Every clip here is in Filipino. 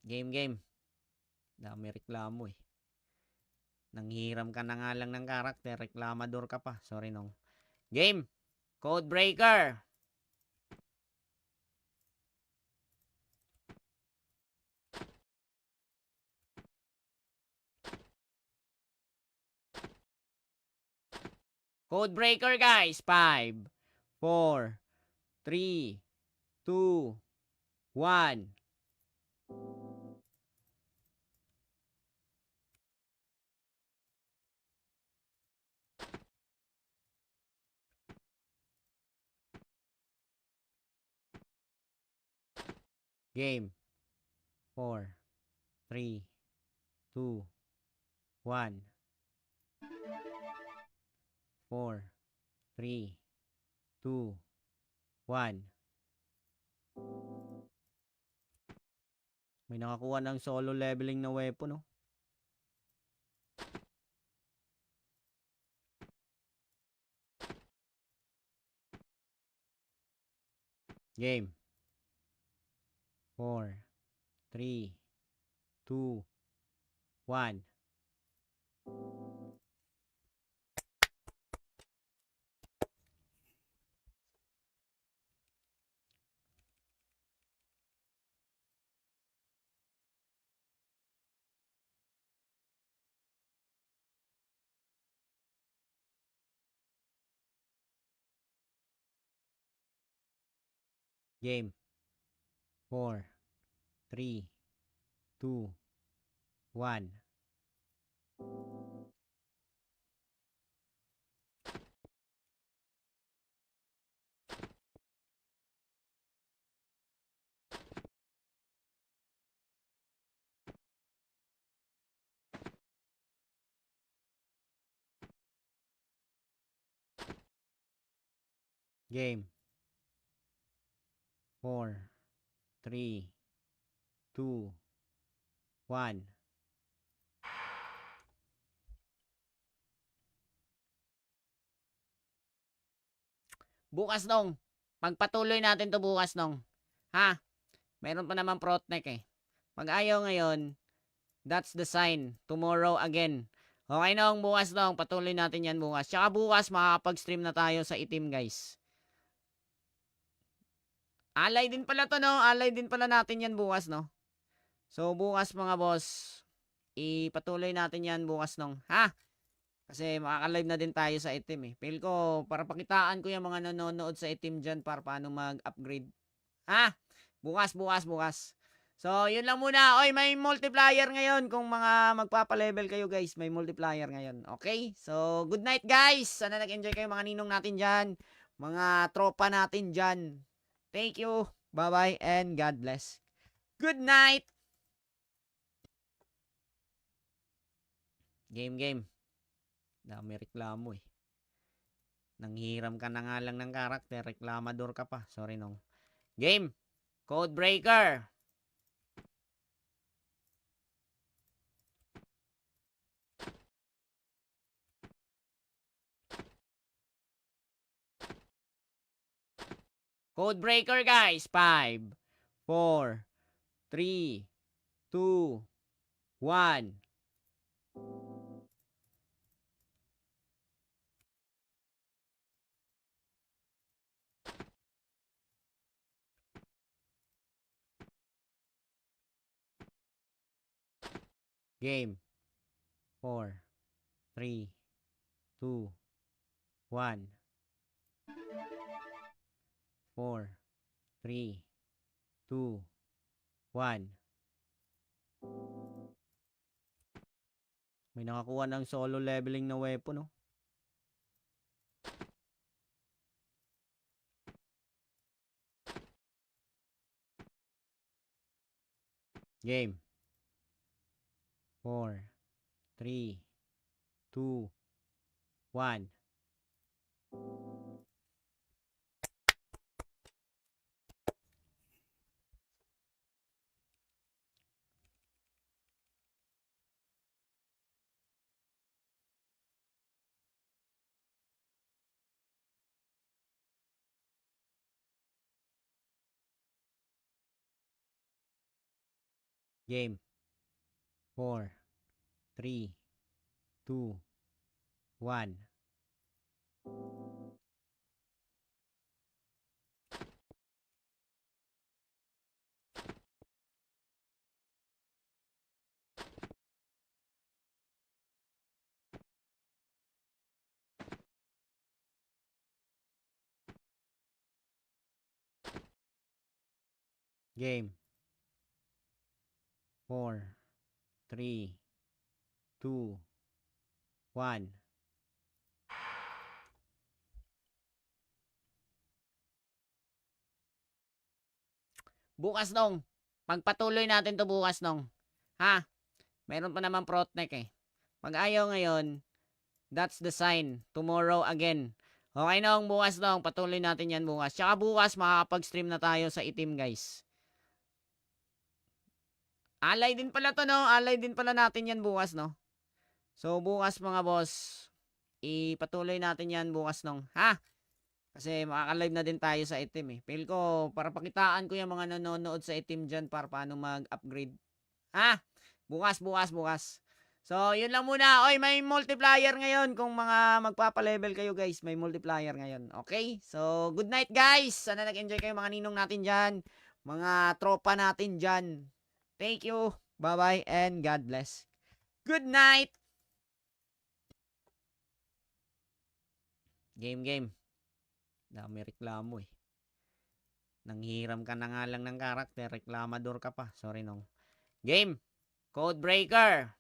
Game. Dami reklamo eh. Nanghiram ka na nga lang ng karakter, reklamador ka pa. Sorry nong. Game. Codebreaker. Codebreaker guys. 5, 4, 3, 2, 1. Game. 4, 3, 2, 1. 4, 3, 2, 1. May nakakuha ng solo leveling na weapon, no? Game. 4, 3, 2, 1. Game. 4, 3, 2, 1. Game. 4, 3, 2, 1. Bukas nong. Pagpatuloy natin to bukas nong. Ha? Meron pa naman Protnek eh. Pag ayaw ngayon, that's the sign. Tomorrow again. Okay nong, bukas nong. Patuloy natin yan bukas. Tsaka bukas makakapag-stream na tayo sa itim guys. Alay din pala to no. Alay din pala natin yan bukas no. So bukas mga boss, ipatuloy natin yan bukas nong. Ha? Kasi makaka-live na din tayo sa itim eh. Feel ko, para pakitaan ko yung mga nanonood sa itim dyan para paano mag-upgrade. Ha? Bukas. So, yun lang muna. Oy, may multiplier ngayon. Kung mga magpapa-level kayo guys, may multiplier ngayon. Okay? So, good night guys. Sana nag-enjoy kayo mga ninong natin dyan. Mga tropa natin dyan. Thank you. Bye-bye and God bless. Good night. Game. Dami reklamo eh. Nanghiram ka na nga lang ng karakter, reklamador ka pa. Sorry nong. Game. Codebreaker. Codebreaker guys. 5, 4, 3, 2, 1. Game. 4, 3, 2, 1. 4, 3, 2, 1. May nakakuha ng solo leveling na weapon, no? Game. 4, 3, 2, 1. Game. 4, 3, 2, 1. Game. 4, 3, 2, 1. Bukas nong. Pagpatuloy natin to bukas nong. Ha? Meron pa naman Protnek eh. Pag ayaw ngayon, that's the sign. Tomorrow again. Okay nong, bukas nong. Patuloy natin yan bukas. Tsaka bukas makakapag-stream na tayo sa itim guys. Alay din pala to no. Alay din pala natin yan bukas no. So bukas mga boss, ipatuloy natin yan bukas nong. Ha? Kasi makaka-live na din tayo sa itim eh. Feel ko, para pakitaan ko yung mga nanonood sa itim dyan para paano mag-upgrade. Ha? Bukas, bukas, bukas. So, yun lang muna. Oy, may multiplier ngayon. Kung mga magpapa-level kayo guys, may multiplier ngayon. Okay? So, good night guys. Sana nag-enjoy kayo mga ninong natin dyan. Mga tropa natin dyan. Thank you. Bye-bye and God bless. Good night. Game. Dami reklamo eh. Nanghiram ka na nga lang ng karakter, reklamador ka pa. Sorry nong. Game. Code breaker.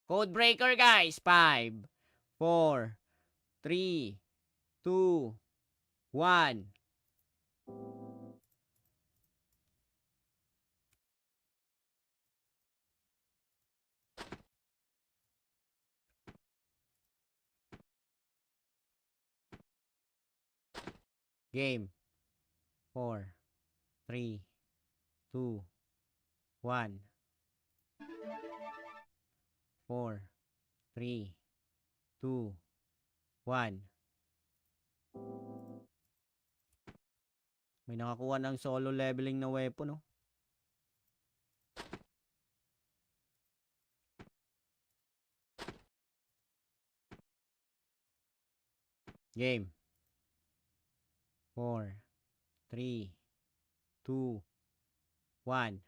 Code breaker guys. 5, 4, 3, 2, 1. Game. 4, 3, 2, 1. 4, 3, 2, 1. May nakakuha ng solo leveling na weapon, no? Game. 4, 3, 2, 1.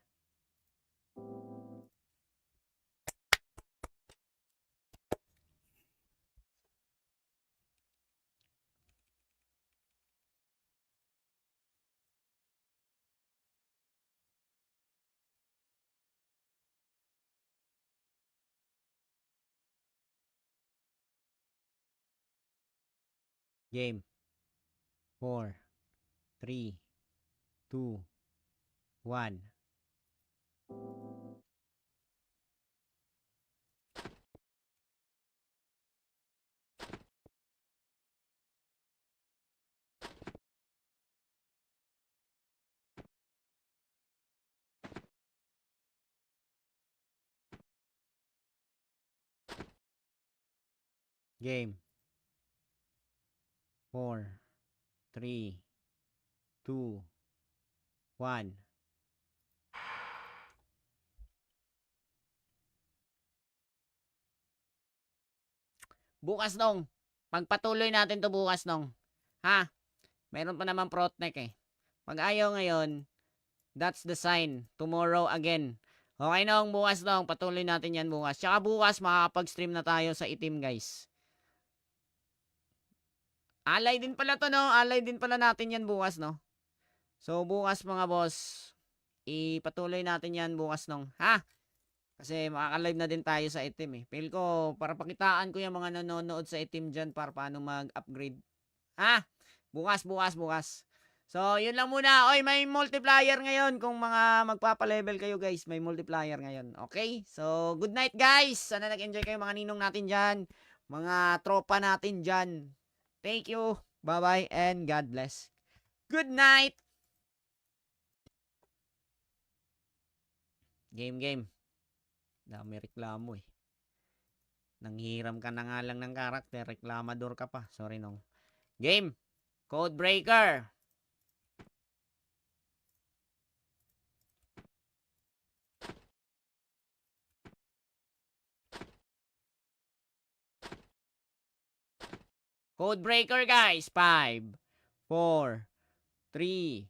Game. 4, 3, 2, 1. Game. 4, 3, 2, 1. Bukas nong. Pagpatuloy natin to bukas nong. Ha? Meron pa naman Protnek eh. Pag ayaw ngayon, that's the sign. Tomorrow again. Okay nong, bukas nong. Patuloy natin yan bukas. Tsaka bukas makakapag-stream na tayo sa itim guys. Alay din pala to no. Alay din pala natin yan bukas no. So bukas mga boss, ipatuloy natin yan bukas nong. Ha? Kasi makaka-live na din tayo sa itim eh. Feel ko, para pakitaan ko yung mga nanonood sa itim dyan para paano mag-upgrade. Ha? Bukas, bukas, bukas. So, yun lang muna. Oy, may multiplier ngayon. Kung mga magpapa-level kayo guys, may multiplier ngayon. Okay? So, good night guys. Sana nag-enjoy kayo mga ninong natin dyan. Mga tropa natin dyan. Thank you. Bye-bye and God bless. Good night. Game. Dami reklamo eh. Nanghiram ka na nga lang ng karakter, reklamador ka pa. Sorry nong. Game. Codebreaker. Codebreaker guys. 5, 4, 3,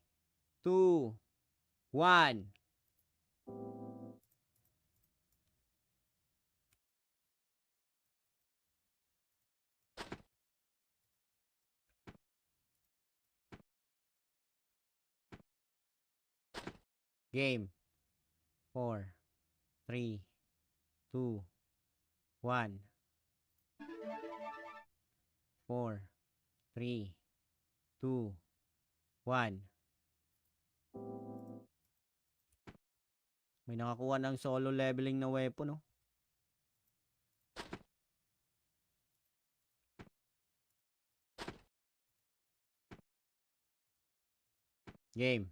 2, 1. Game. 4, 3, 2, 1. 4, 3, 2, 1. May nakakuha ng solo leveling na weapon, no? Game.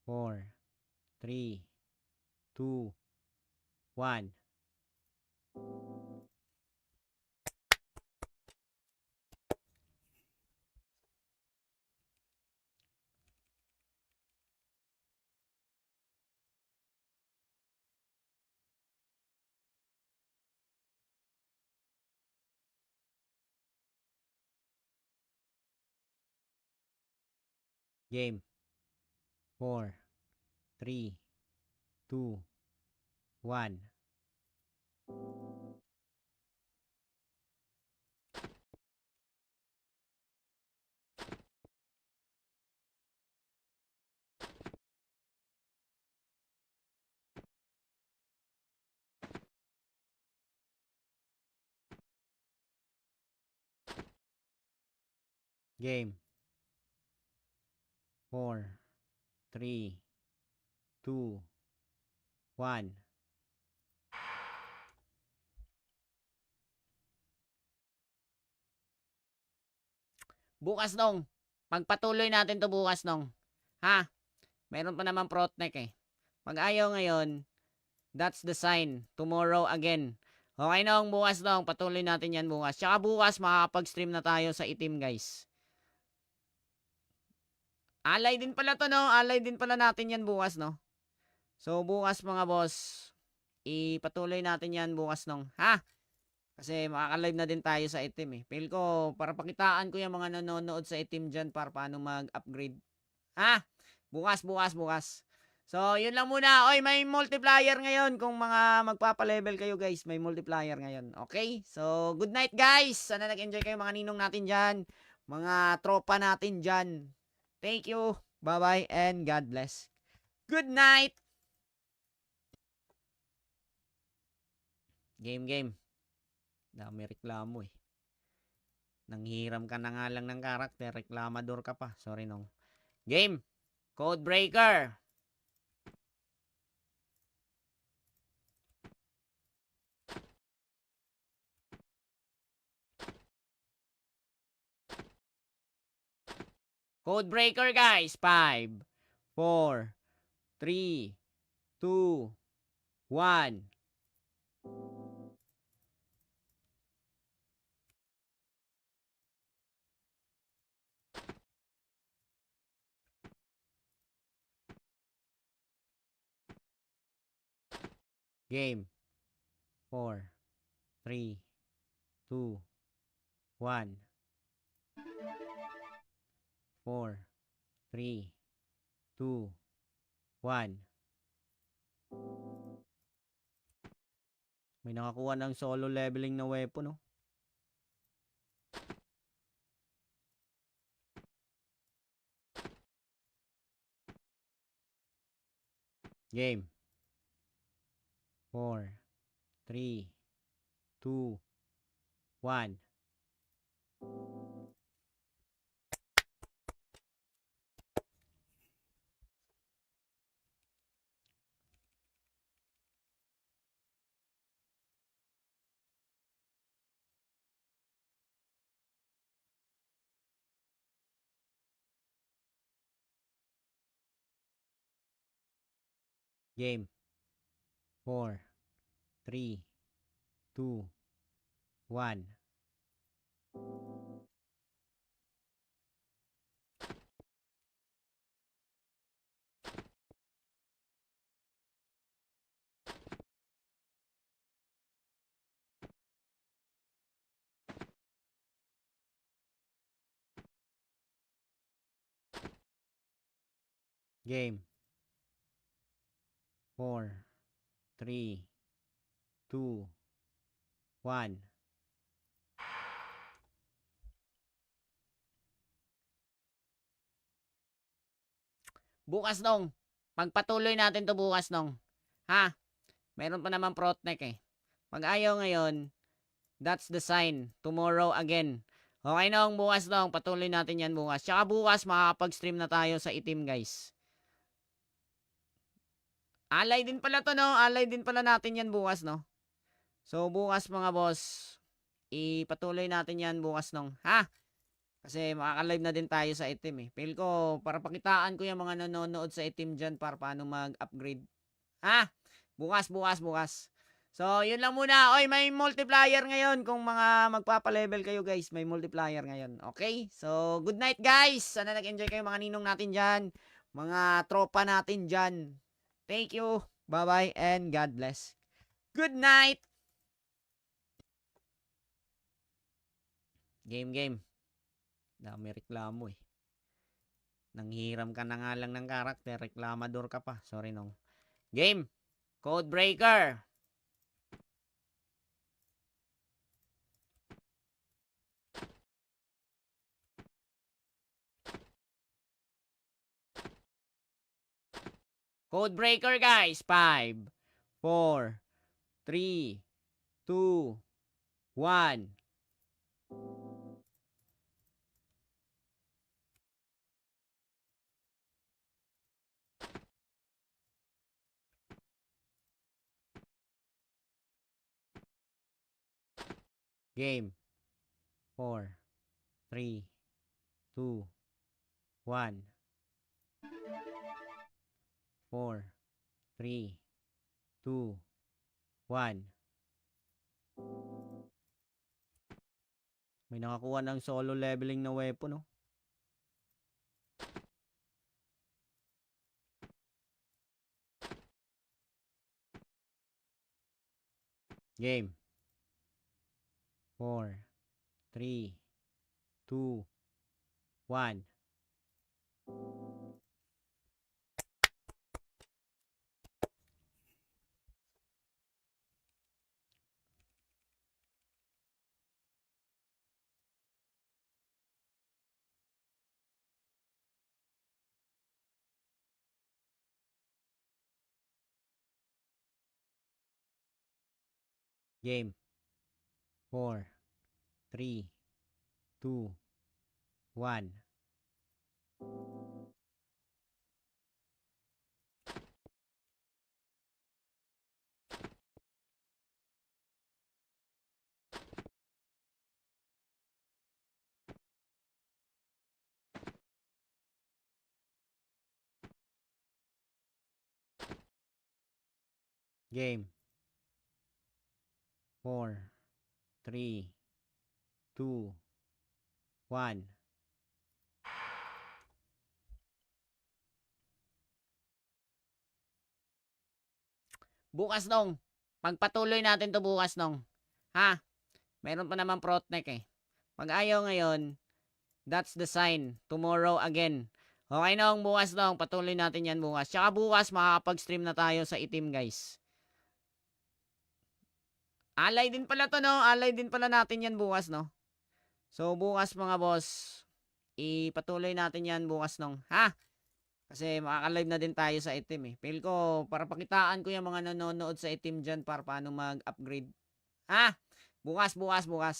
4, 3, 2, 1. Game. 4, 3, 2, 1. Game. 4, 3, 2, 1. Bukas nong. Pagpatuloy natin to bukas nong. Ha? Meron pa naman Protnek eh. Pag ayaw ngayon, that's the sign. Tomorrow again. Okay nong, bukas nong. Patuloy natin yan bukas. Tsaka bukas makakapag-stream na tayo sa itim guys. Alay din pala to no. Alay din pala natin yan bukas no. So bukas mga boss, ipatuloy natin yan bukas nong. Ha? Kasi makaka-live na din tayo sa itim eh. Feel ko, para pakitaan ko yung mga nanonood sa itim dyan para paano mag-upgrade. Ha? Bukas, bukas, bukas. So, yun lang muna. Oy, may multiplier ngayon. Kung mga magpapa-level kayo guys, may multiplier ngayon. Okay? So, good night guys. Sana nag-enjoy kayo mga ninong natin dyan. Mga tropa natin dyan. Thank you. Bye-bye and God bless. Good night. Game. Dami reklamo eh. Nanghiram ka na nga lang ng karakter, reklamador ka pa. Sorry nong. Game. Codebreaker. Codebreaker guys. 5, 4, 3, 2, 1. Game. 4, 3, 2, 1. 4, 3, 2, 1. May nakakuha ng solo leveling na weapon, no? Game. 4, 3, 2, 1. Game. 4, 3, 2, 1. Game. 4, 3, 2, 1. Bukas nong. Pagpatuloy natin to bukas nong. Ha? Meron pa naman Protnek eh. Pag ayaw ngayon, that's the sign. Tomorrow again. Okay nong, bukas nong. Patuloy natin yan bukas. Tsaka bukas makakapag-stream na tayo sa itim guys. Alay din pala to no. Alay din pala natin yan bukas no. So bukas mga boss, ipatuloy natin yan bukas nong. Ha? Kasi makaka-live na din tayo sa itim eh. Feel ko, para pakitaan ko yung mga nanonood sa itim dyan para paano mag-upgrade. Ha? Bukas, bukas, bukas. So, yun lang muna. Oy, may multiplier ngayon. Kung mga magpapa-level kayo guys, may multiplier ngayon. Okay? So, good night guys. Sana nag-enjoy kayo mga ninong natin dyan. Mga tropa natin dyan. Thank you. Bye-bye and God bless. Good night. Game. Dami reklamo eh. Nanghiram ka na nga lang ng karakter, reklamador ka pa. Sorry nong. Game. Code breaker. Code breaker guys. 5, 4, 3, 2, 1. Game. 4, 3, 2, 1. 4, 3, 2, 1. May nakakuha ng solo leveling na weapon, no? Game. 4, 3, 2, 1. Game. 4, 3, 2, 1. Game. 4, 3, 2, 1. Bukas nong. Pagpatuloy natin to bukas nong. Ha? Meron pa naman Protnek eh. Pag ayaw ngayon, that's the sign. Tomorrow again. Okay nong, bukas nong. Patuloy natin yan bukas. Tsaka bukas makakapag-stream na tayo sa itim guys. Alay din pala to no. Alay din pala natin yan bukas no. So bukas mga boss, ipatuloy natin yan bukas nong. Ha? Kasi makaka-live na din tayo sa itim eh. Feel ko, para pakitaan ko yung mga nanonood sa itim dyan para paano mag-upgrade. Ha? Bukas, bukas, bukas.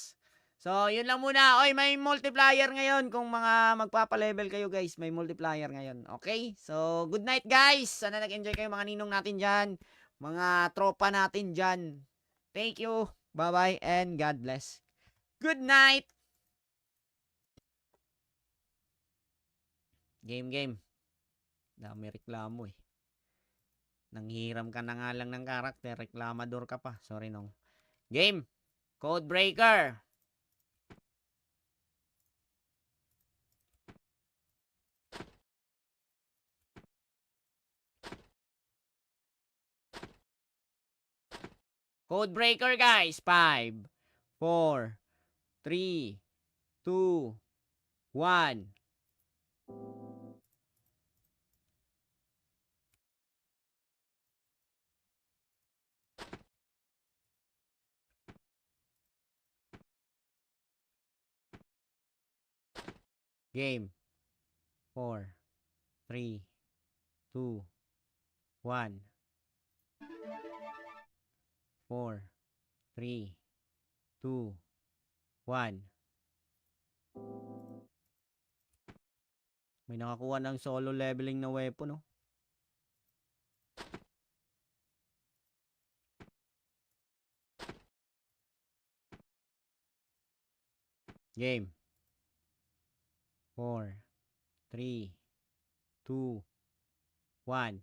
So, yun lang muna. Oy, may multiplier ngayon. Kung mga magpapa-level kayo guys, may multiplier ngayon. Okay? So, good night guys. Sana nag-enjoy kayo mga ninong natin dyan. Mga tropa natin dyan. Thank you. Bye-bye and God bless. Good night. Game. Dami reklamo eh. Nanghiram ka na nga lang ng karakter, reklamador ka pa. Sorry nong. Game. Code breaker. Code breaker, guys. 5, 4, 3, 2, 1. Game. 4, 3, 2, 1. 4, 3, 2, 1. May nakakuha ng solo leveling na weapon, no? Game. 4, 3, 2, 1.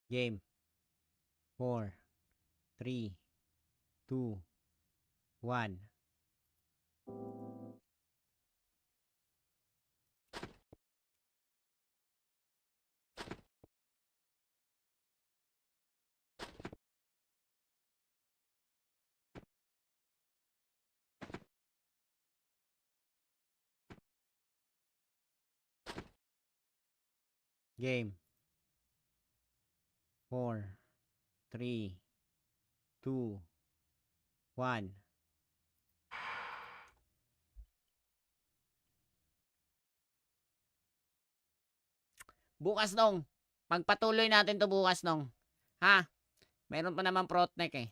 Game. 4, 3, 2, 1. Game. 4, 3, 2, 1. Bukas nung. Pagpatuloy natin to bukas nung. Ha? Meron pa naman Protnek eh.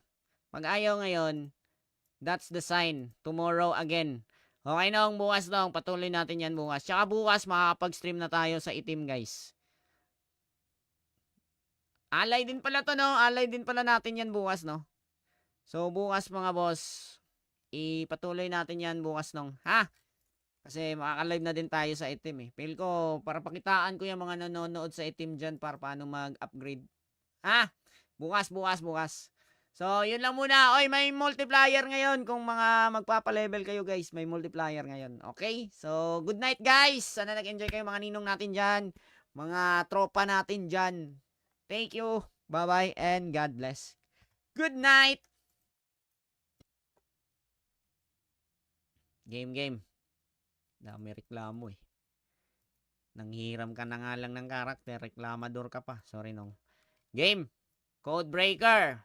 Pag ayaw ngayon, that's the sign. Tomorrow again. Okay nung, bukas nung. Patuloy natin yan bukas. Tsaka bukas makakapag-stream na tayo sa itim, guys. Alay din pala to, no? Alay din pala natin yan bukas, no? So, bukas mga boss, ipatuloy natin yan bukas nung. Ha? Kasi makaka-live na din tayo sa itim eh. Feel ko, para pakitaan ko yung mga nanonood sa itim dyan para paano mag-upgrade. Ha? Bukas, bukas, bukas. So, yun lang muna. Oy, may multiplier ngayon. Kung mga magpapa-level kayo guys, may multiplier ngayon. Okay? So, good night guys. Sana nag-enjoy kayo mga ninong natin dyan. Mga tropa natin dyan. Thank you. Bye-bye and God bless. Good night. Game, game. Dami reklamo eh. Nanghiram ka na nga lang ng karakter, reklamador ka pa. Sorry nong. Game. Code breaker.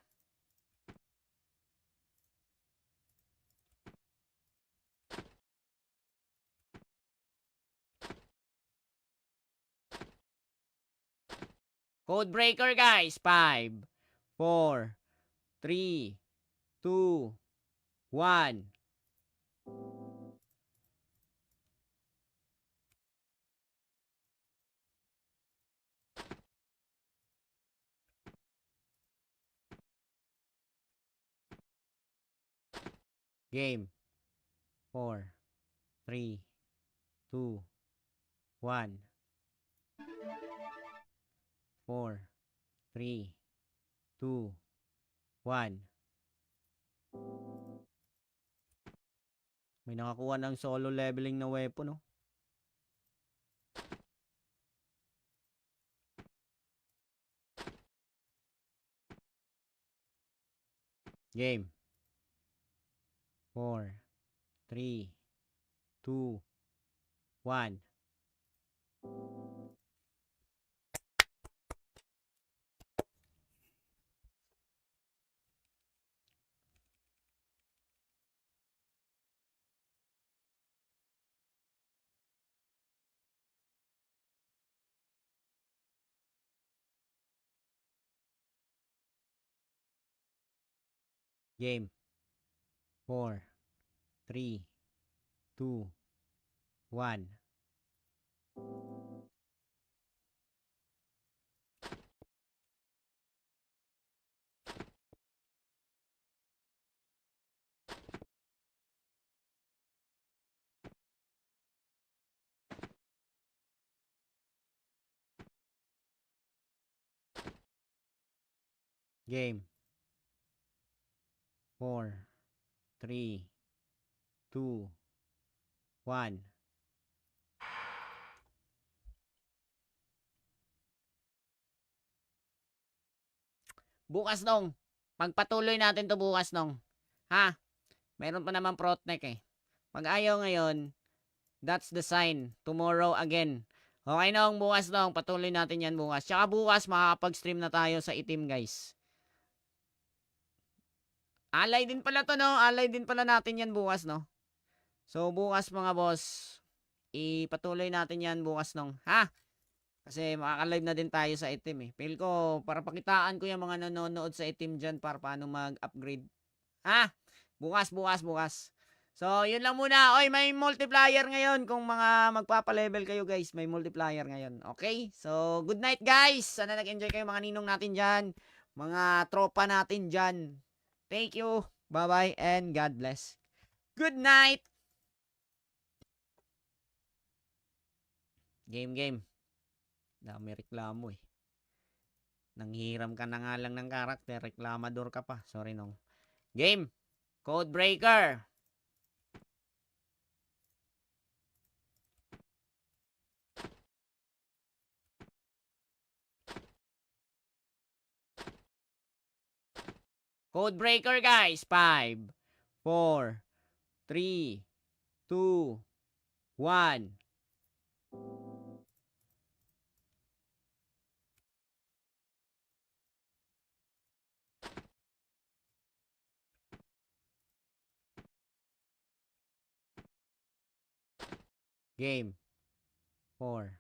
Code breaker guys. 5, 4, 3, 2, 1. Game. 4, 3, 2, 1. 4, 3, 2, 1. May nakakuha ng solo leveling na weapon, no? Game. 4, 3, 2, 1. Game. 4, 3, 2, 1. Game. 4, 3, 2, 1. Bukas nong. Pagpatuloy natin to bukas nong. Ha? Meron pa naman Protnek eh. Pag ayaw ngayon, that's the sign. Tomorrow again. Okay nong, bukas nong. Patuloy natin yan bukas. Tsaka bukas makakapag-stream na tayo sa itim guys. Alay din pala to no. Alay din pala natin yan bukas no. So bukas mga boss, ipatuloy natin yan bukas nong. Ha? Kasi makaka-live na din tayo sa itim eh. Feel ko, para pakitaan ko yung mga nanonood sa itim dyan para paano mag-upgrade. Ha? Bukas, bukas, bukas. So, yun lang muna. Oy, may multiplier ngayon. Kung mga magpapa-level kayo guys, may multiplier ngayon. Okay? So, good night guys. Sana nag-enjoy kayo mga ninong natin dyan. Mga tropa natin dyan. Thank you. Bye-bye and God bless. Good night. Game. Dami reklamo eh. Nanghiram ka na nga lang ng karakter, reklamador ka pa. Sorry nong. Game. Code breaker. Code breaker guys. 5, 4, 3, 2, 1. Game. 4,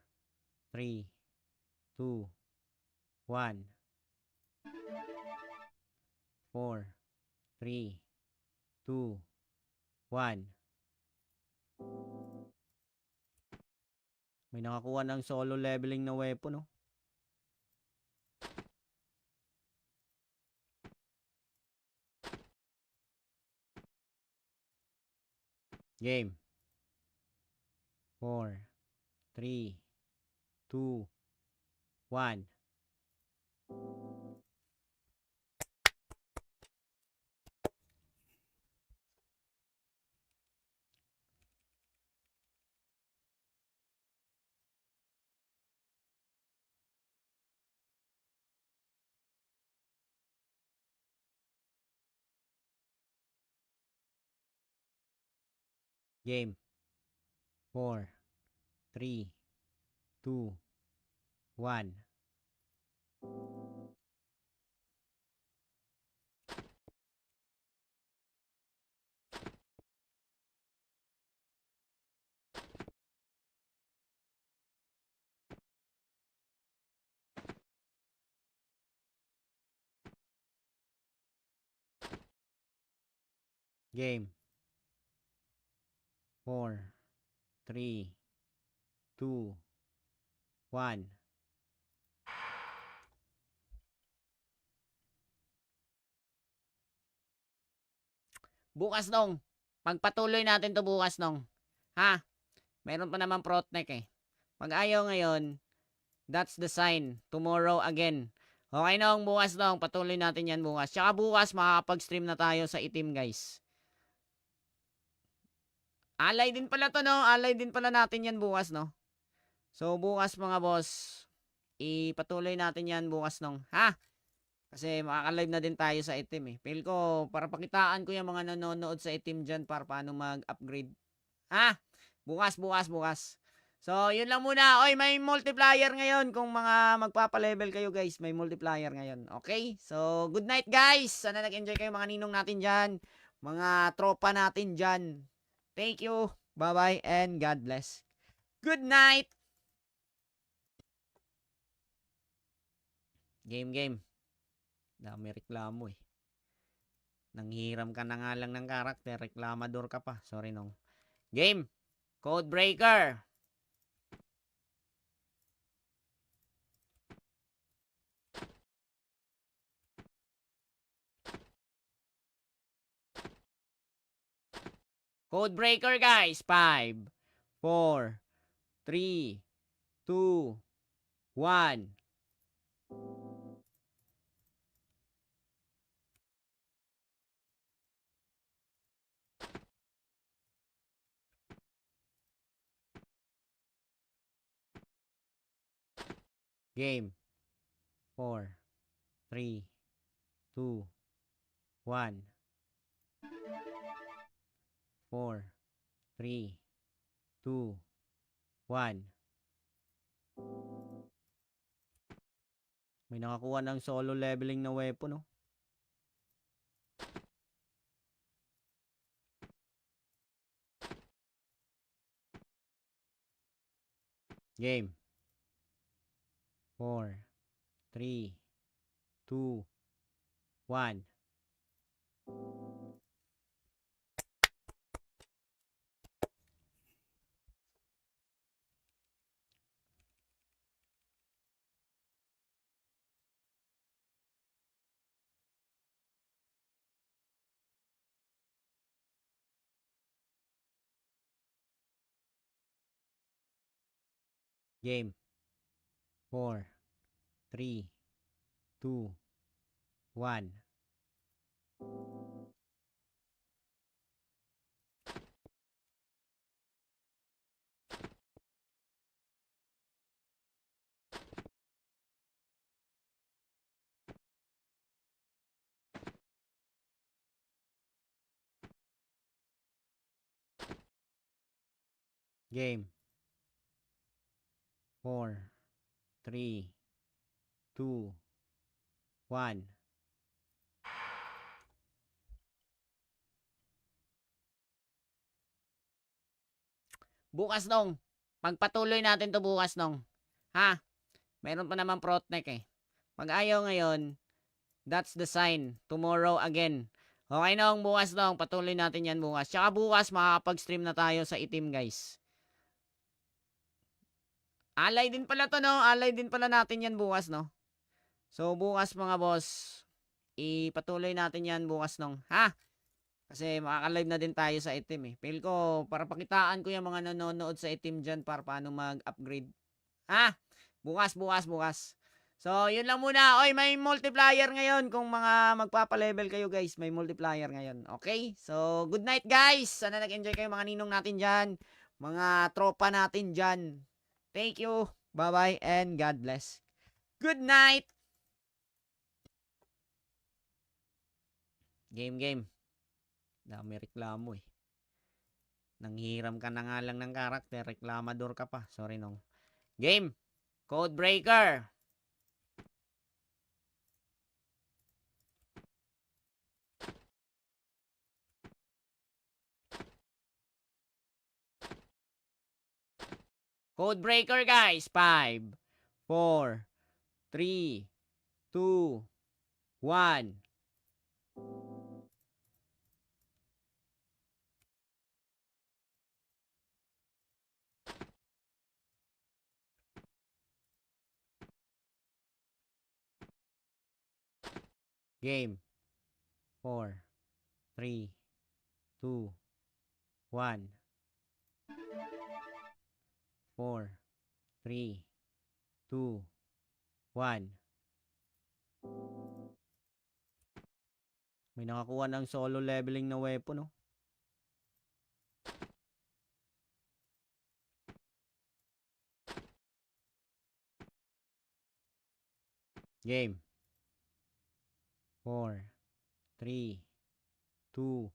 3, 2, 1. 4, 3, 2, 1. May nakakuha ng solo leveling na weapon, no? Game. 4, 3, 2, 1. Game. 4, 3, 2, 1. Game. 4, 3, 2, 1. Bukas nong. Pagpatuloy natin to bukas nong. Ha? Meron pa naman Protnek eh. Pag ayaw ngayon, that's the sign. Tomorrow again. Okay nong, bukas nong. Patuloy natin yan bukas. Tsaka bukas makakapag-stream na tayo sa itim guys. Alay din pala to no. Alay din pala natin yan bukas no. So bukas mga boss, ipatuloy natin yan bukas nong. Ha? Kasi makaka-live na din tayo sa itim eh. Feel ko, para pakitaan ko yung mga nanonood sa itim dyan para paano mag-upgrade. Ha? Bukas, bukas, bukas. So, yun lang muna. Oy, may multiplier ngayon. Kung mga magpapa-level kayo guys, may multiplier ngayon. Okay? So, good night guys. Sana nag-enjoy kayo mga ninong natin dyan. Mga tropa natin dyan. Thank you. Bye-bye and God bless. Good night. Game. Dami reklamo eh. Nanghiram ka na nga lang ng karakter, reklamador ka pa. Sorry nong. Game. Code breaker. Code breaker guys. 5, 4, 3, 2, 1. Game. 4, 3, 2, 1. 4, 3, 2, 1. May nakakuha ng solo leveling na weapon, no? Game. 4, 3, 2, 1. Game. 4, 3, 2, 1. Game. 4, 3, 2, 1. Bukas nung. Pagpatuloy natin to bukas nung. Ha? Meron pa naman Protnek eh. Pag ayaw ngayon, that's the sign. Tomorrow again. Okay nung, bukas nung. Patuloy natin yan bukas. Tsaka bukas makakapag-stream na tayo sa itim guys. Alay din pala to no. Alay din pala natin yan bukas no. So bukas mga boss, ipatuloy natin yan bukas nung. Ha? Kasi makaka-live na din tayo sa itim eh. Feel ko, para pakitaan ko yung mga nanonood sa itim dyan para paano mag-upgrade. Ha? Bukas, bukas, bukas. So, yun lang muna. Oy, may multiplier ngayon. Kung mga magpapa-level kayo guys, may multiplier ngayon. Okay? So, good night guys. Sana nag-enjoy kayo mga ninong natin dyan. Mga tropa natin dyan. Thank you. Bye-bye and God bless. Good night. Game. Dami reklamo eh. Nanghiram ka na nga lang ng karakter, reklamador ka pa. Sorry nong. Game. Code breaker. Code breaker guys. 5, 4, 3, 2, 1. Game. 4, 3, 2, 1. 4, 3, 2, 1. May nakakuha ng solo leveling na weapon, no? Game. 4, 3, 2,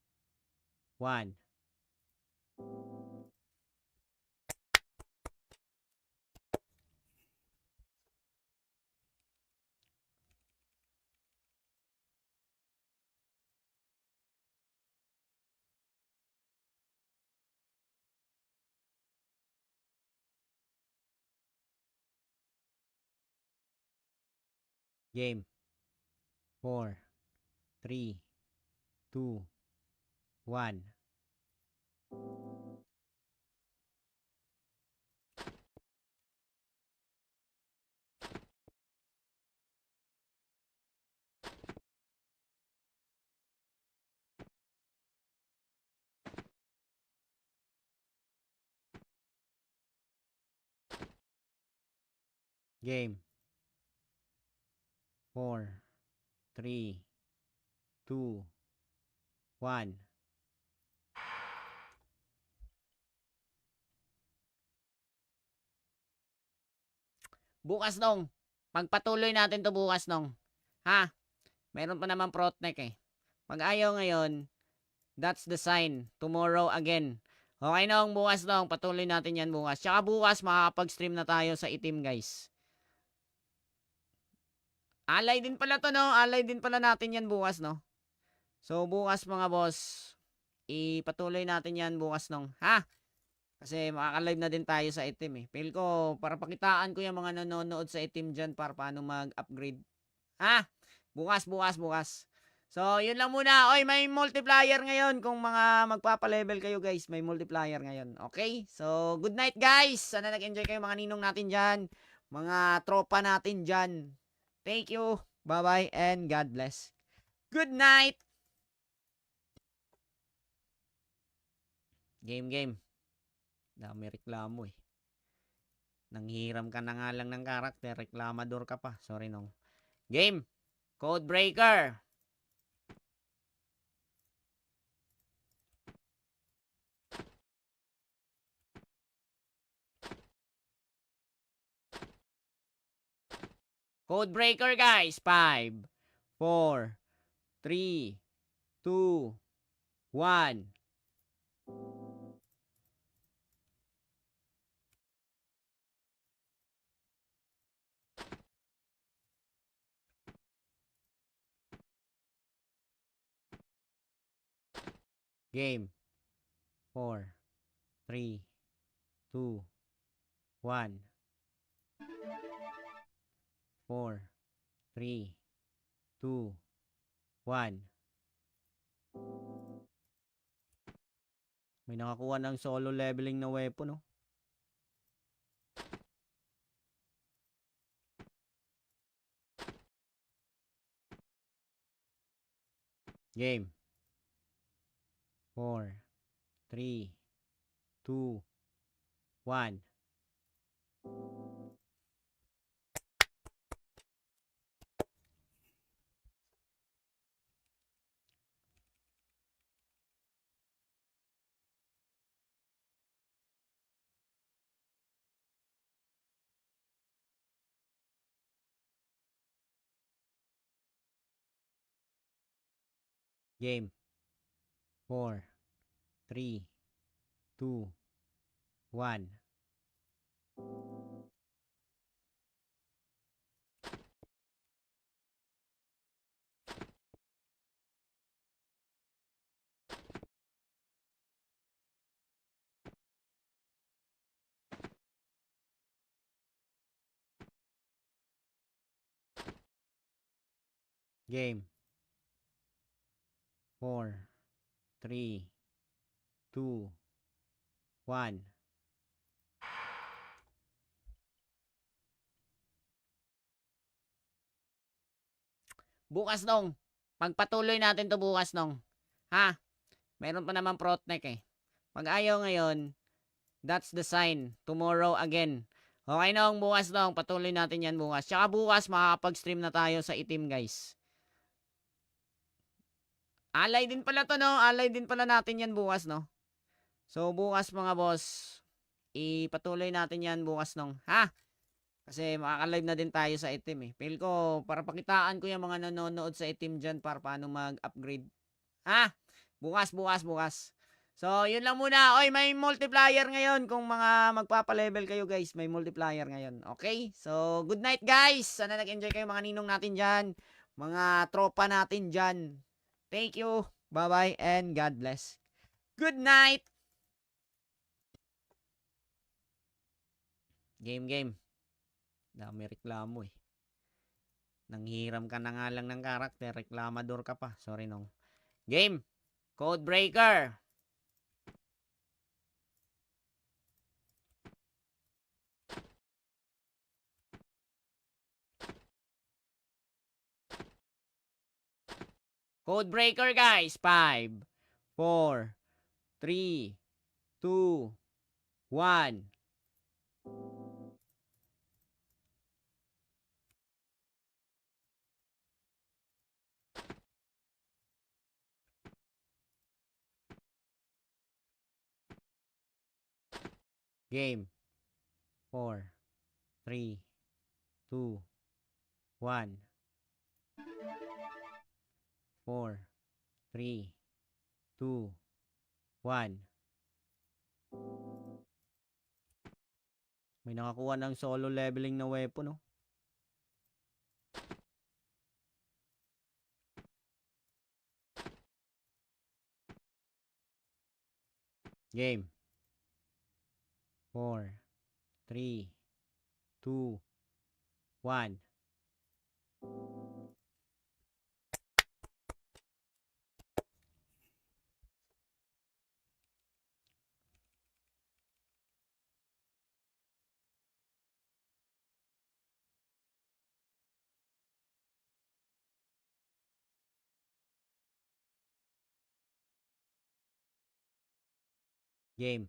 1. Game. 4, 3, 2, 1. Game. 4, 3, 2, 1. Bukas nung. pagpatuloy natin to bukas nong. Ha? Meron pa naman Protnek eh. Pag ayaw ngayon, that's the sign. Tomorrow again. Okay nong, bukas nong. Patuloy natin yan bukas. Tsaka bukas makakapag-stream na tayo sa itim guys. Alay din pala to no. Alay din pala natin yan bukas no. So bukas mga boss, ipatuloy natin yan bukas nong. Ha? Kasi makaka-live na din tayo sa itim eh. Feel ko, para pakitaan ko yung mga nanonood sa itim dyan para paano mag-upgrade. Ha? Bukas, bukas, bukas. So, yun lang muna. Oy, may multiplier ngayon. Kung mga magpapa-level kayo guys, may multiplier ngayon. Okay? So, good night guys. Sana nag-enjoy kayo mga ninong natin dyan. Mga tropa natin dyan. Thank you. Bye-bye and God bless. Good night. Game. Dami reklamo eh. Nanghiram ka na nga lang ng karakter, reklamador ka pa. Sorry nong. Game. Code breaker. Code breaker guys. 5, 4, 3, 2, 1. Game. 4, 3, 2, 1. 4, 3, 2, 1. May nakakuha ng solo leveling na weapon, no? Game. 4, 3, 2, 1. Game. 4, 3, 2, 1. Game. 4, 3, 2, 1. Bukas nong. Pagpatuloy natin to bukas nong. Ha? Meron pa naman Protnek eh. Pag ayaw ngayon, that's the sign. Tomorrow again. Okay nong, bukas nong. Patuloy natin yan bukas. Tsaka bukas makakapag-stream na tayo sa itim guys. Alay din pala to no. Alay din pala natin yan bukas no. So bukas mga boss, ipatuloy natin yan bukas nong. Ha? Kasi makaka-live na din tayo sa itim eh. Feel ko, para pakitaan ko yung mga nanonood sa itim dyan para paano mag-upgrade. Ha? Bukas, bukas, bukas. So, yun lang muna. Oy, may multiplier ngayon. Kung mga magpapa-level kayo guys, may multiplier ngayon. Okay? So, good night guys. Sana nag-enjoy kayo mga ninong natin dyan. Mga tropa natin dyan. Thank you. Bye-bye and God bless. Good night. Game. Dami reklamo eh. Nanghiram ka na nga lang ng karakter, reklamador ka pa. Sorry nong. Game. Code breaker. Code breaker guys. 5, 4, 3, 2, 1. Game. 4, 3, 2, 1. 4, 3, 2, 1. May nakakuha ng solo leveling na weapon, no? Game. 4, 3, 2, 1. Game.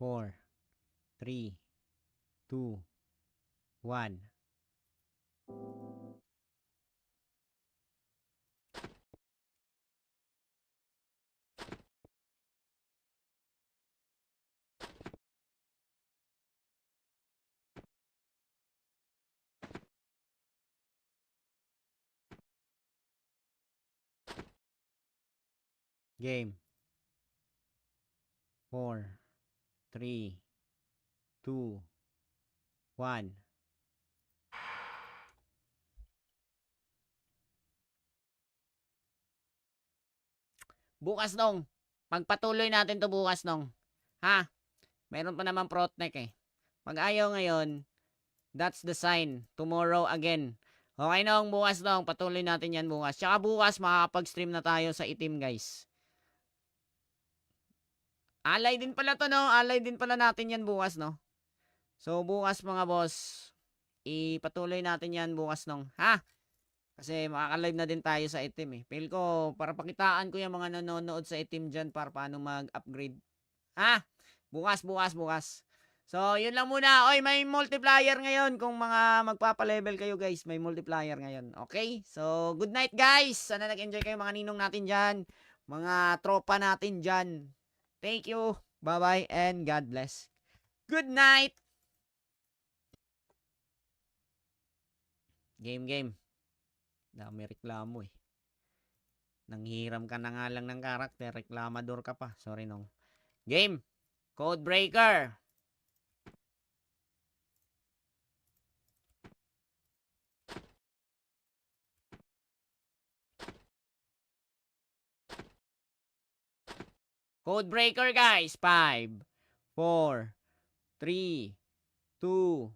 4, 3, 2, 1. Game. 4, 3, 2, 1. Bukas nung. Pagpatuloy natin to bukas nung. Ha? Meron pa naman Protnek eh. Pag ayaw ngayon, that's the sign. Tomorrow again. Okay nung, bukas nung. Patuloy natin yan bukas. Tsaka bukas makakapag-stream na tayo sa itim guys. Alay din pala to no. Alay din pala natin yan bukas no. So bukas mga boss, ipatuloy natin yan bukas nung. Ha? Kasi makaka-live na din tayo sa itim eh. Feel ko, para pakitaan ko yung mga nanonood sa itim dyan para paano mag-upgrade. Ha? Bukas, bukas, bukas. So, yun lang muna. Oy, may multiplier ngayon. Kung mga magpapa-level kayo guys, may multiplier ngayon. Okay? So, good night guys. Sana nag-enjoy kayo mga ninong natin dyan. Mga tropa natin dyan. Thank you. Bye-bye and God bless. Good night. Game. Dami reklamo eh. Nanghiram ka na nga lang ng karakter, reklamador ka pa. Sorry nong. Game. Code breaker. Code breaker guys. 5, 4, 3, 2,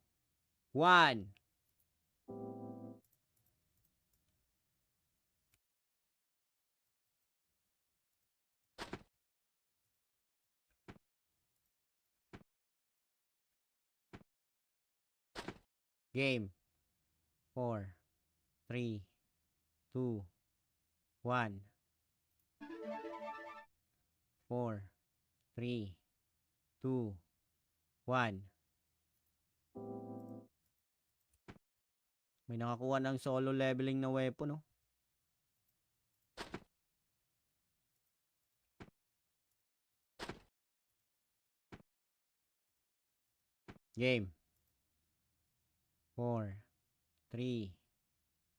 1. Game. 4, 3, 2, 1. 4, 3, 2, 1. May nakakuha ng solo leveling na weapon, no? Game. 4, 3,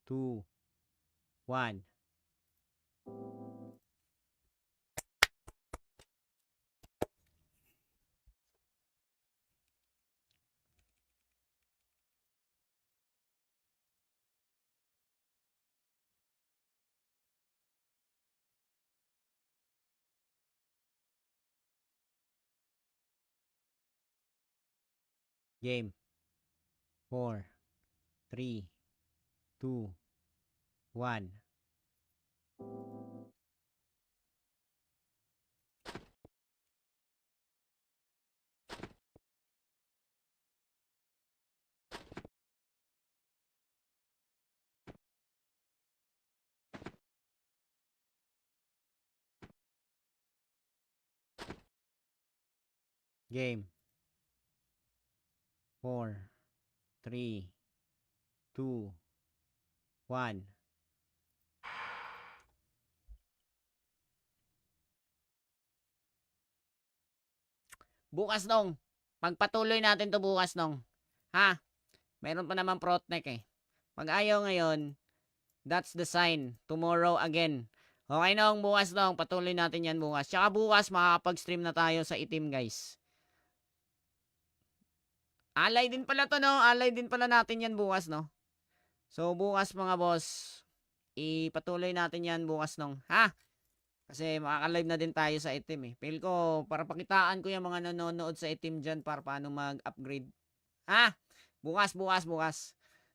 2, 1. Game. 4, 3, 2, 1. Game. 4, 3, 2, 1. Bukas nung. Pagpatuloy natin to bukas nung. Ha? Meron pa naman Protnek eh. Pag ayaw ngayon, that's the sign. Tomorrow again. Okay nong, bukas nong. Patuloy natin yan bukas. Tsaka bukas, makakapag-stream na tayo sa itim, guys. Alay din pala to, no? Alay din pala natin yan bukas, no? So, bukas mga boss, ipatuloy natin yan bukas nong. Ha? Kasi makaka-live na din tayo sa itim, eh. Feel ko, para pakitaan ko yung mga nanonood sa itim dyan para paano mag-upgrade. Ha? Bukas, bukas, bukas.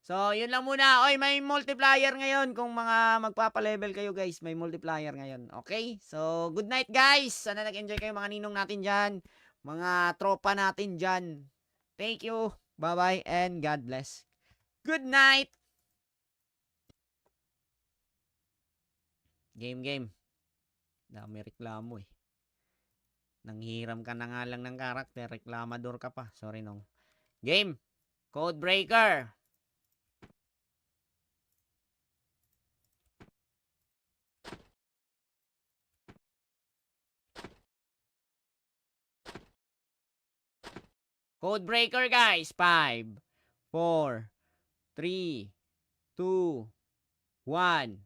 So, yun lang muna. Oy, may multiplier ngayon. Kung mga magpapa-level kayo, guys, may multiplier ngayon. Okay? So, good night, guys. Sana nag-enjoy kayo mga ninong natin dyan. Mga tropa natin dyan. Thank you. Bye-bye and God bless. Good night. Game. Dami reklamo, eh. Nanghiram ka na nga lang ng karakter. Reklamador ka pa. Sorry, nong. Game. Code breaker. Code breaker, guys. 5, 4, 3, 2, 1.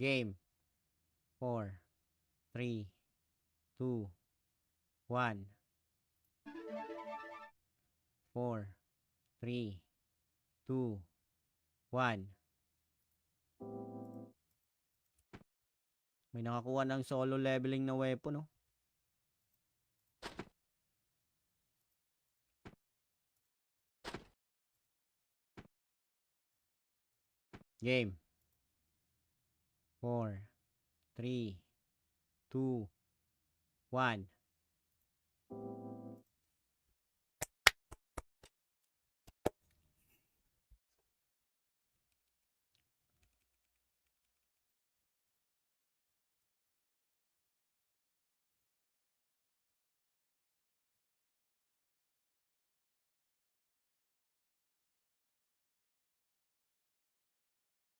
Game. 4, 3, 2, 1. 4, 3, 2, 1. May nakakuha ng solo leveling na weapon, no? Game. 4, 3, 2, 1.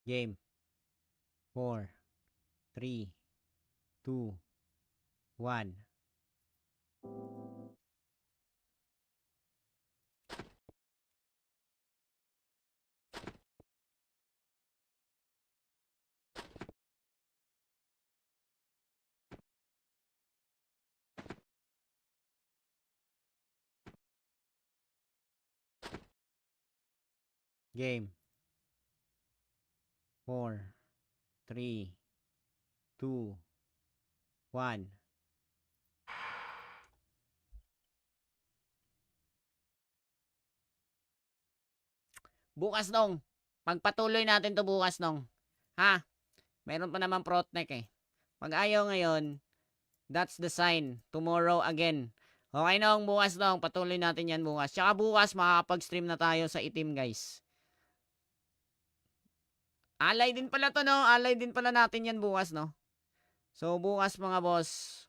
Game. 4, 3, 2, 1. Game. 4, 3, 2, 1. Bukas nong. Pagpatuloy natin to bukas nong. Ha? Meron pa naman protnek, eh. Pag ayaw ngayon, that's the sign. Tomorrow again. Okay nong, bukas nong. Patuloy natin yan bukas. Tsaka bukas, makakapag-stream na tayo sa itim, guys. Alay din pala to, no? Alay din pala natin yan bukas, no? So, bukas mga boss,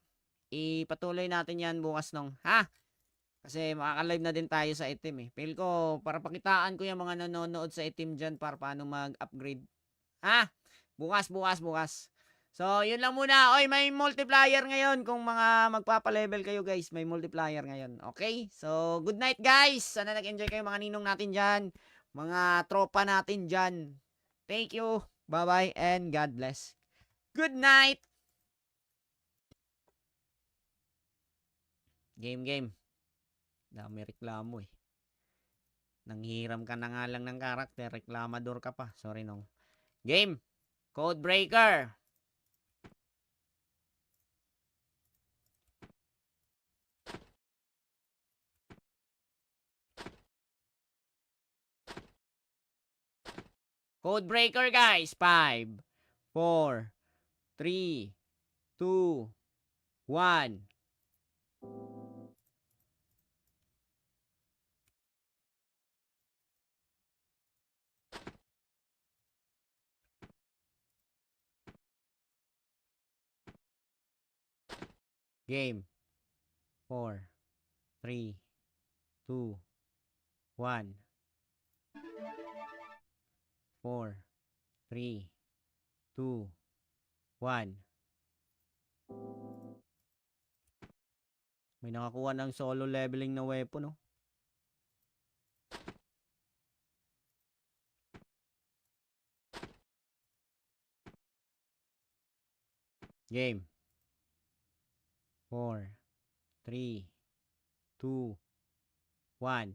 ipatuloy natin yan bukas nong. Ha? Kasi makaka-live na din tayo sa itim, eh. Feel ko, para pakitaan ko yung mga nanonood sa itim dyan para paano mag-upgrade. Ha? Bukas, bukas, bukas. So, yun lang muna. Oy, may multiplier ngayon. Kung mga magpapa-level kayo, guys, may multiplier ngayon. Okay? So, good night, guys. Sana nag-enjoy kayo mga ninong natin dyan. Mga tropa natin dyan. Thank you. Bye-bye and God bless. Good night. Game. Dami reklamo, eh. Nanghiram ka na nga lang ng karakter. Reklamador ka pa. Sorry, nong. Game. Code breaker. Code breaker, guys. 5, 4, 3, 2, 1. Game. 4, 3, 2, 1. 4, 3, 2, 1. May nakakuha ng solo leveling na weapon, no? Game. 4, 3, 2, 1.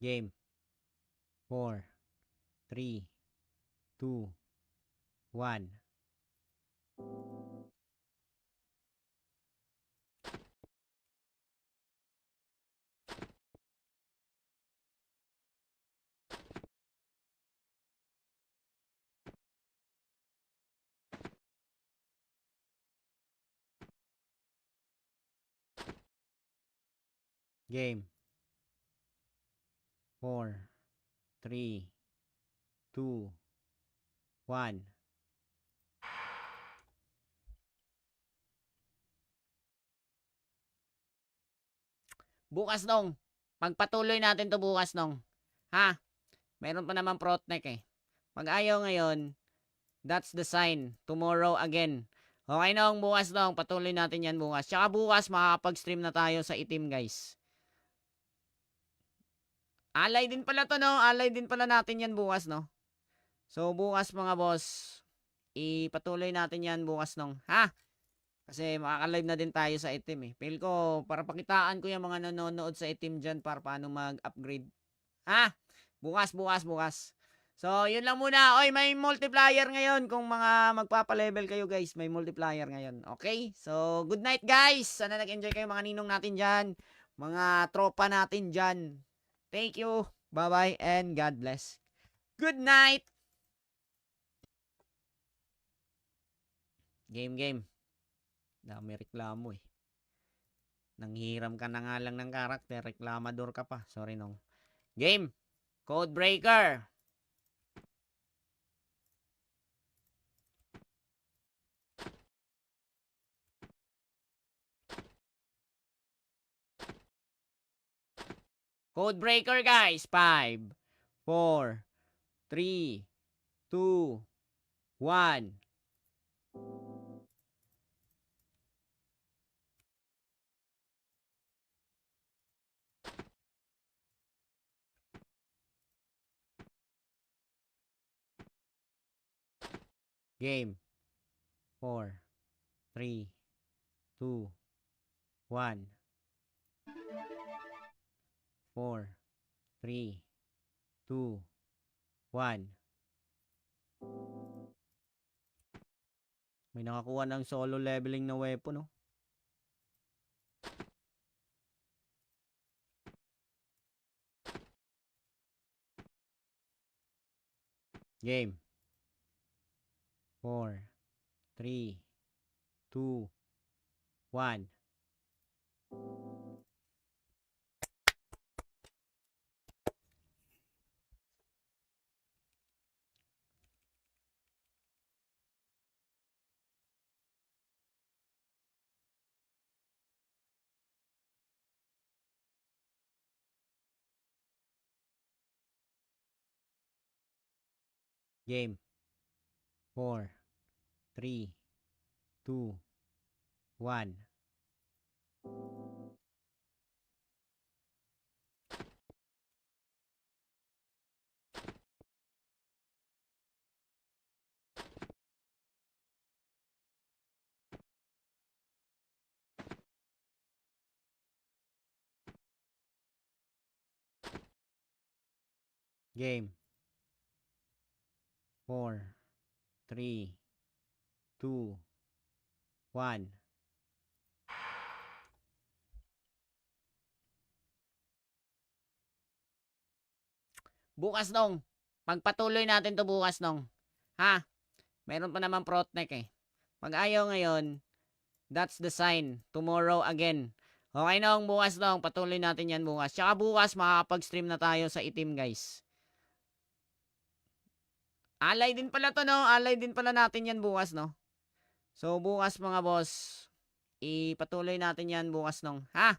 Game. 4, 3, 2, 1. Game. 4, 3, 2, 1. Bukas nung. Pagpatuloy natin to bukas nung. Ha? Meron pa naman Protnek eh. Pag ayaw ngayon, that's the sign. Tomorrow again. Okay nung, bukas nung. Patuloy natin yan bukas. Tsaka bukas makakapag-stream na tayo sa itim guys. Alay din pala to no. Alay din pala natin yan bukas no. So bukas mga boss, ipatuloy natin yan bukas nung. Ha? Kasi makaka-live na din tayo sa itim eh. Feel ko, para pakitaan ko yung mga nanonood sa itim dyan para paano mag-upgrade. Ha? Bukas, bukas, bukas. So, yun lang muna. Oy, may multiplier ngayon. Kung mga magpapa-level kayo guys, may multiplier ngayon. Okay? So, good night guys. Sana nag-enjoy kayo mga ninong natin dyan. Mga tropa natin dyan. Thank you. Bye-bye and God bless. Good night. Game. Dami reklamo eh. Nanghiram ka na nga lang ng karakter, reklamador ka pa. Sorry nong. Game. Code breaker. Code breaker guys. 5, 4, 3, 2, 1. Game. 4, 3, 2, 1. 4, 3, 2, 1. May nakakuha ng solo leveling na weapon, no? Game. 4, 3, 2, 1. Game. 4, 3, 2, 1. Game. 4, 3, 2, 1. Bukas nung. Pagpatuloy natin to bukas nung. Ha? Meron pa naman Protnek eh. Pag ayaw ngayon, that's the sign. Tomorrow again. Okay nong, bukas nong. Patuloy natin yan bukas. Tsaka bukas makakapag-stream na tayo sa itim guys. Alay din pala to, no? Alay din pala natin yan bukas, no? So bukas mga boss, ipatuloy natin yan bukas nong. Ha?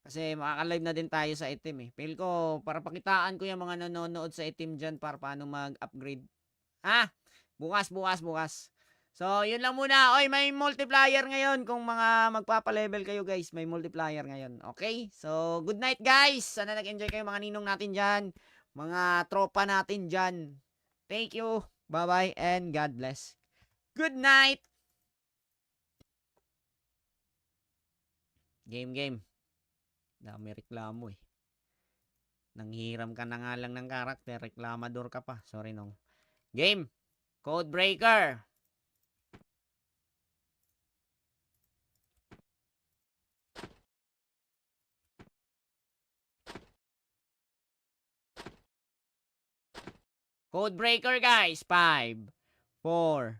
Kasi makaka-live na din tayo sa itim eh. Feel ko, para pakitaan ko yung mga nanonood sa itim dyan para paano mag-upgrade. Ha? Bukas, bukas, bukas. So, yun lang muna. Oy, may multiplier ngayon. Kung mga magpapa-level kayo guys, may multiplier ngayon. Okay? So, good night guys. Sana nag-enjoy kayo mga ninong natin dyan. Mga tropa natin dyan. Thank you. Bye-bye and God bless. Good night. Game, game. Dami reklamo eh. Nanghiram ka na nga lang ng karakter. Reklamador ka pa. Sorry nong. Game. Code breaker. Code breaker guys. 5, 4,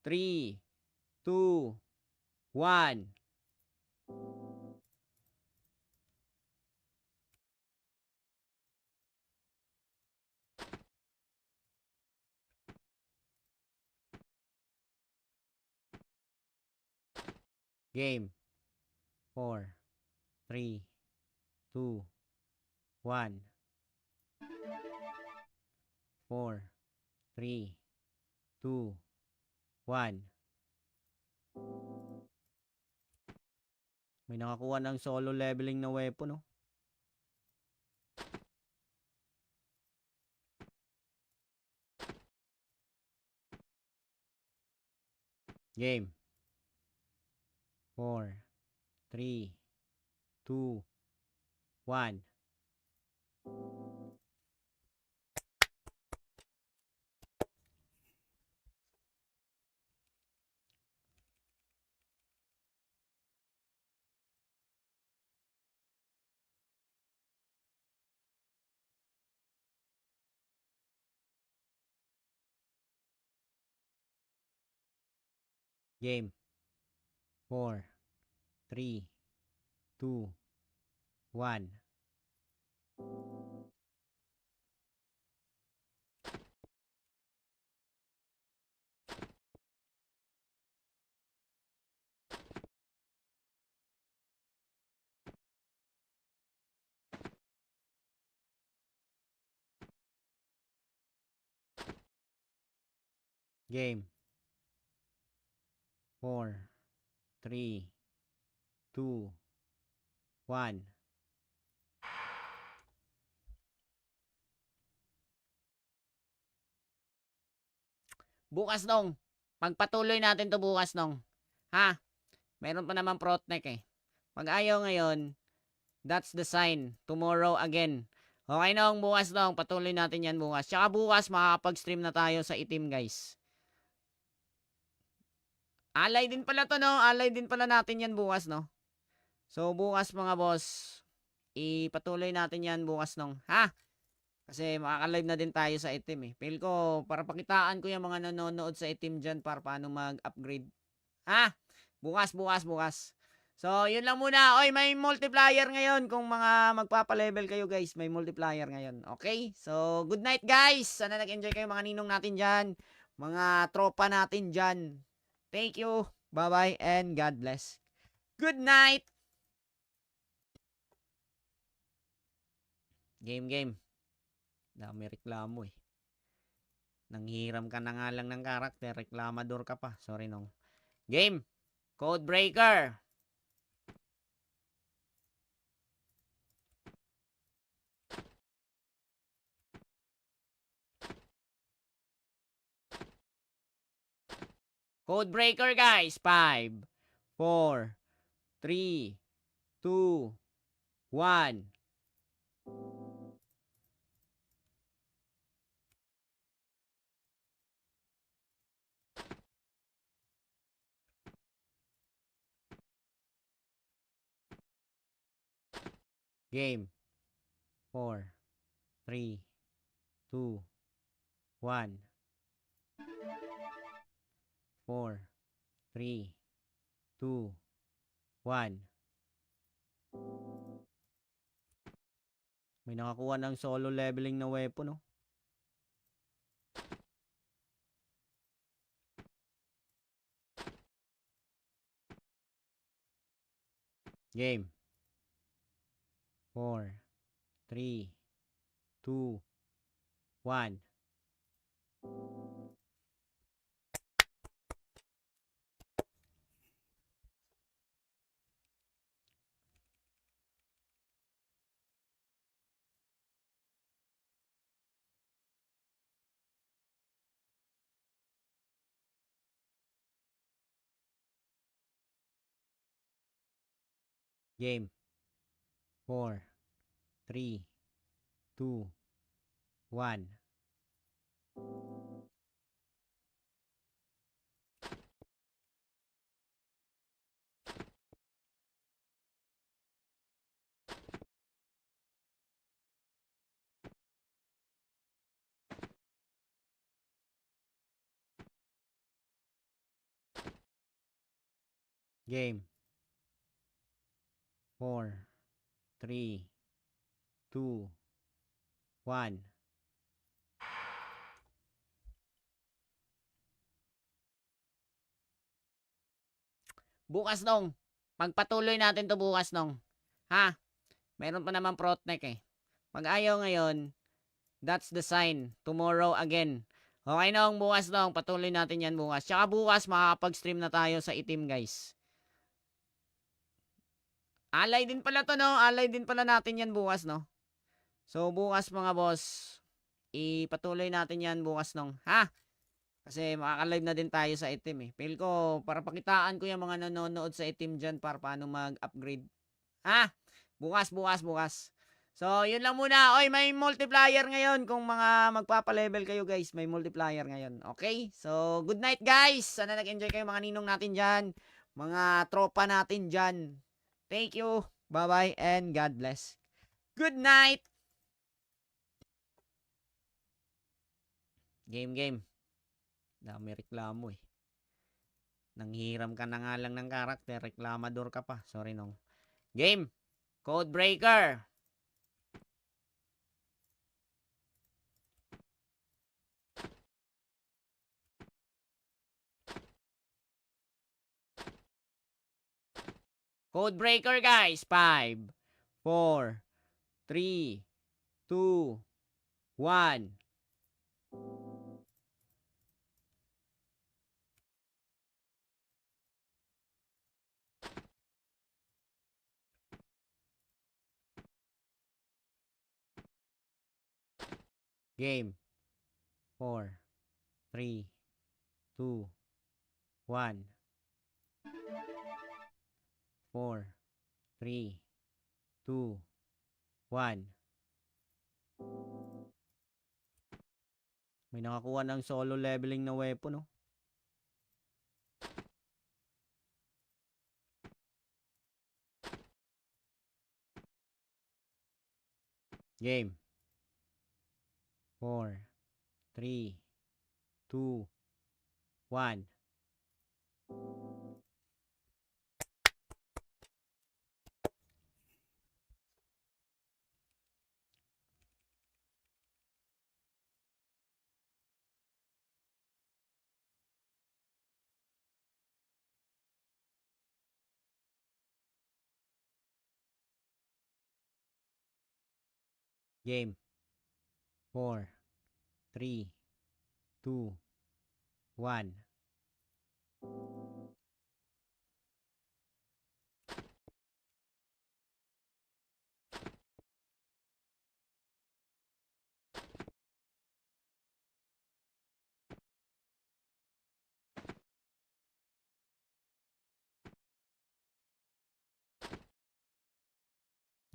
3, 2, 1. Game. 4, 3, 2, 1. 4, 3, 2, 1. May nakakuha ng solo leveling na weapon, no? Game. 4, 3, 2, 1. Game. 4, 3, 2, 1. Game. 4, 3, 2, 1. Bukas nong. Pagpatuloy natin to bukas nong. Ha? Meron pa naman Protnek eh. Pag ayaw ngayon, that's the sign. Tomorrow again. Okay nong, bukas nong. Patuloy natin yan bukas. Tsaka bukas makakapag-stream na tayo sa itim guys. Alay din pala to, no? Alay din pala natin yan bukas, no? So bukas mga boss, ipatuloy natin yan bukas nong. Ha? Kasi makaka-live na din tayo sa itim eh. Feel ko, para pakitaan ko yung mga nanonood sa itim dyan para paano mag-upgrade. Ha? Bukas, bukas, bukas. So, yun lang muna. Oy, may multiplier ngayon. Kung mga magpapa-level kayo guys, may multiplier ngayon. Okay? So, good night guys. Sana nag-enjoy kayo mga ninong natin dyan. Mga tropa natin dyan. Thank you. Bye-bye and God bless. Good night. Game, game. Dami reklamo eh. Nanghiram ka na nga lang ng karakter. Reklamador ka pa. Sorry nong. Game. Code breaker. Code breaker guys. 5, 4, 3, 2, 1. Game. 4, 3, 2, 1. 4, 3, 2, 1. May nakakuha ng solo leveling na weapon, no? Game. 4, 3, 2, 1. Game. 4, 3, 2, 1. Game. 4, 3, 2, 1. Bukas nung. Pagpatuloy natin to bukas nung. Ha? Meron pa naman Protnek eh. Pag ayaw ngayon, that's the sign. Tomorrow again. Okay nung, bukas nung. Patuloy natin yan bukas. Tsaka bukas makakapag-stream na tayo sa itim guys. Alay din pala to, no? Alay din pala natin yan bukas, no? So, bukas mga boss, ipatuloy natin yan bukas nung. Ha? Kasi makaka-live na din tayo sa itim eh. Feel ko, para pakitaan ko yung mga nanonood sa itim dyan para paano mag-upgrade. Ha? Bukas, bukas, bukas. So, yun lang muna. Oy, may multiplier ngayon. Kung mga magpapa-level kayo guys, may multiplier ngayon. Okay? So, good night guys. Sana nag-enjoy kayo mga ninong natin dyan. Mga tropa natin dyan. Thank you. Bye-bye and God bless. Good night. Game. Dami reklamo eh. Nanghiram ka na nga lang ng karakter. Reklamador ka pa. Sorry nong. Game. Codebreaker. Codebreaker guys. 5, 4, 3, 2, 1. Game. 4, 3, 2, 1. 4, 3, 2, 1. May nakakuha ng solo leveling na weapon, no? Game. 4, 3, 2, 1. Game. 4, 3, 2, 1.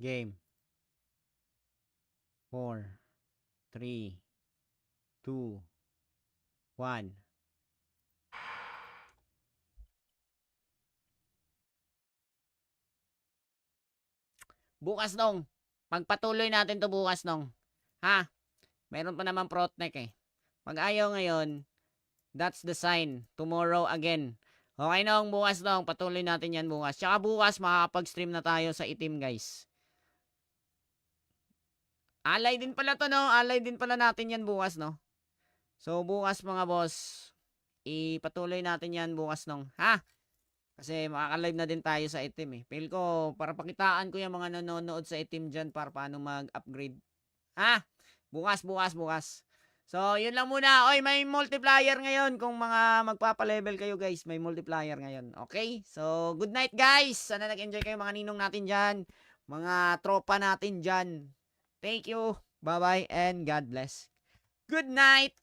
Game. 4, 3, 2, 1. Bukas nung. Pagpatuloy natin to bukas nung. Ha? Meron pa naman Protnek eh. Pag ayaw ngayon, that's the sign. Tomorrow again. Okay nong, bukas nong, patuloy natin yan bukas. Tsaka bukas makakapag-stream na tayo sa itim guys. Alay din pala to no, alay din pala natin yan bukas no. So bukas mga boss, ipatuloy natin yan bukas nong, ha? Kasi makaka-live na din tayo sa itim eh. Feel ko, para pakitaan ko yung mga nanonood sa itim dyan para paano mag-upgrade. Ha? Bukas, bukas, bukas. So, yun lang muna. Oy, may multiplier ngayon. Kung mga magpapa-level kayo guys, may multiplier ngayon. Okay? So, good night guys. Sana nag-enjoy kayo mga ninong natin dyan. Mga tropa natin dyan. Thank you. Bye-bye and God bless. Good night.